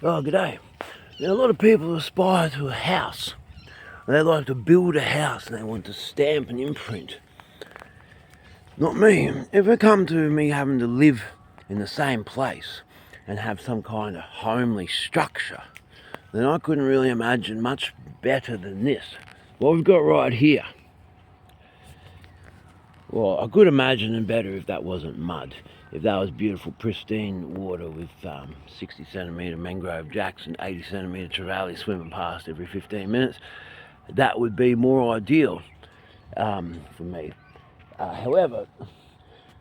Oh, g'day. Now, a lot of people aspire to a house. They like to build a house and they want to stamp an imprint. Not me. If it come to me having to live in the same place and have some kind of homely structure, then I couldn't really imagine much better than this. What we've got right here. Well, I could imagine it better if that wasn't mud. If that was beautiful, pristine water with 60 centimetre mangrove jacks and 80 centimetre trevally swimming past every 15 minutes, that would be more ideal for me. However,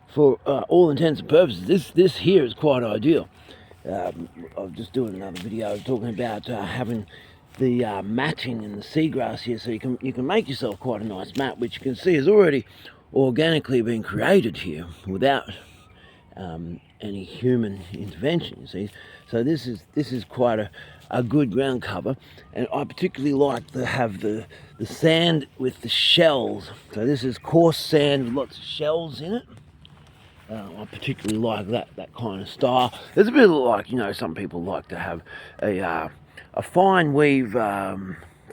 for all intents and purposes, this here is quite ideal. I was just doing another video talking about having the matting and the seagrass here, so you can make yourself quite a nice mat, which you can see has already organically been created here without any human intervention. You see, so this is quite a good ground cover, and I particularly like to have the sand with the shells. So this is coarse sand with lots of shells in it. I particularly like that kind of style. There's a bit of like, some people like to have a fine weave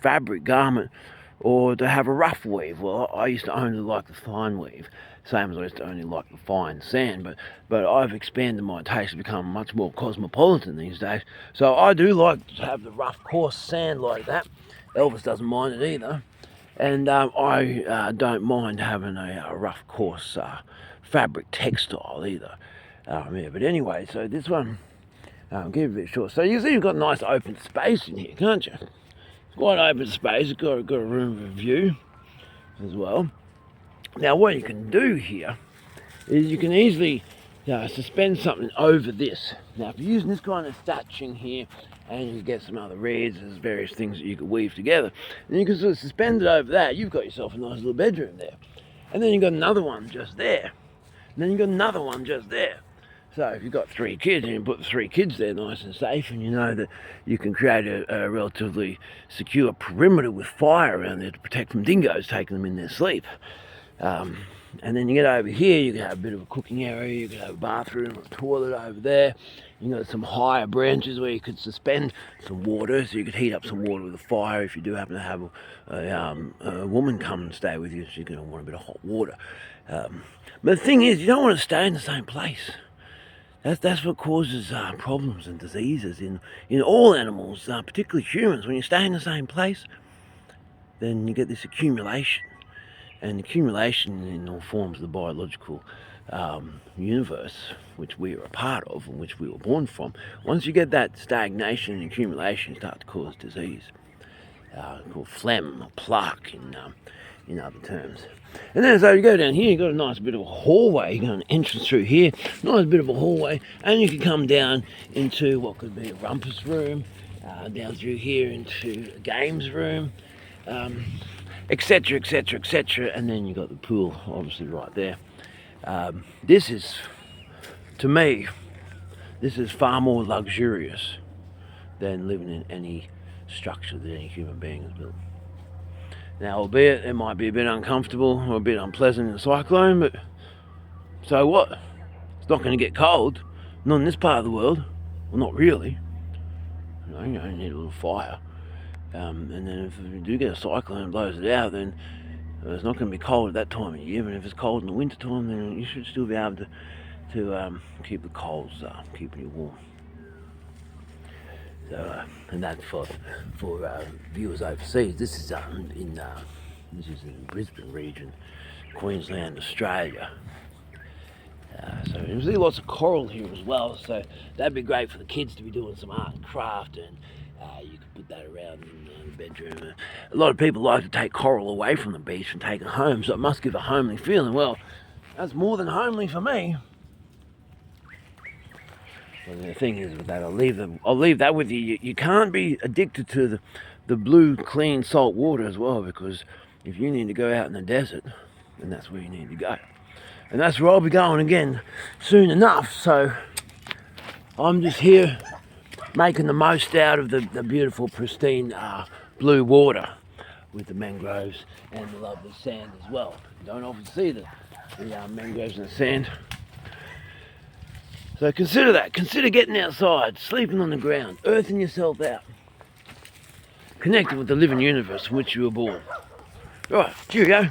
fabric garment, or to have a rough weave. Well, I used to only like the fine weave, same as I used to only like the fine sand, but I've expanded my taste to become much more cosmopolitan these days. So I do like to have the rough, coarse sand like that. Elvis doesn't mind it either. And I don't mind having a rough, coarse fabric textile either. Yeah, but anyway, so this one, give it a bit short. So you see you've got a nice open space in here, can't you? It's quite open space. It's got a room for view as well. Now what you can do here is you can easily suspend something over this. Now if you're using this kind of thatching here, and you get some other reeds, there's various things that you can weave together, and you can sort of suspend it over that. You've got yourself a nice little bedroom there. And then you've got another one just there. And then you've got another one just there. So if you've got 3 kids, and you put the 3 kids there nice and safe, and you know that you can create a relatively secure perimeter with fire around there to protect from dingoes taking them in their sleep. And then you get over here, you can have a bit of a cooking area, you can have a bathroom or a toilet over there. You got some higher branches where you could suspend some water, so you could heat up some water with a fire if you do happen to have a woman come and stay with you. She's going to want a bit of hot water. But the thing is, you don't want to stay in the same place. That's what causes problems and diseases in all animals, particularly humans. When you stay in the same place, then you get this accumulation. And accumulation in all forms of the biological universe, which we are a part of and which we were born from, once you get that stagnation and accumulation, you start to cause disease, called phlegm or plaque in other terms. And then so you go down here, you've got a nice bit of a hallway. You got an entrance through here, nice bit of a hallway, and you can come down into what could be a rumpus room, down through here into a games room, etc, etc, etc, and then you've got the pool obviously right there. This is, to me, this is far more luxurious than living in any structure that any human being has built. Now, albeit it might be a bit uncomfortable or a bit unpleasant in a cyclone, but so what? It's not going to get cold, not in this part of the world. Well, not really. You only need a little fire. And then if you do get a cyclone and blows it out, then it's not going to be cold at that time of year. But if it's cold in the winter time, then you should still be able to keep the coals keeping you warm. So, and that's for viewers overseas. This is in Brisbane region, Queensland, Australia. So you see lots of coral here as well. So that'd be great for the kids to be doing some art and craft, and you could put that around in the bedroom. A lot of people like to take coral away from the beach and take it home, so it must give a homely feeling. Well, that's more than homely for me. And the thing is with that, I'll leave that with you. You can't be addicted to the blue, clean, salt water as well, because if you need to go out in the desert, then that's where you need to go. And that's where I'll be going again soon enough. So I'm just here making the most out of the beautiful, pristine blue water with the mangroves and the lovely sand as well. You don't often see the mangroves and the sand So consider that. Consider getting outside, sleeping on the ground, earthing yourself out, connecting with the living universe in which you were born. Right, cheerio.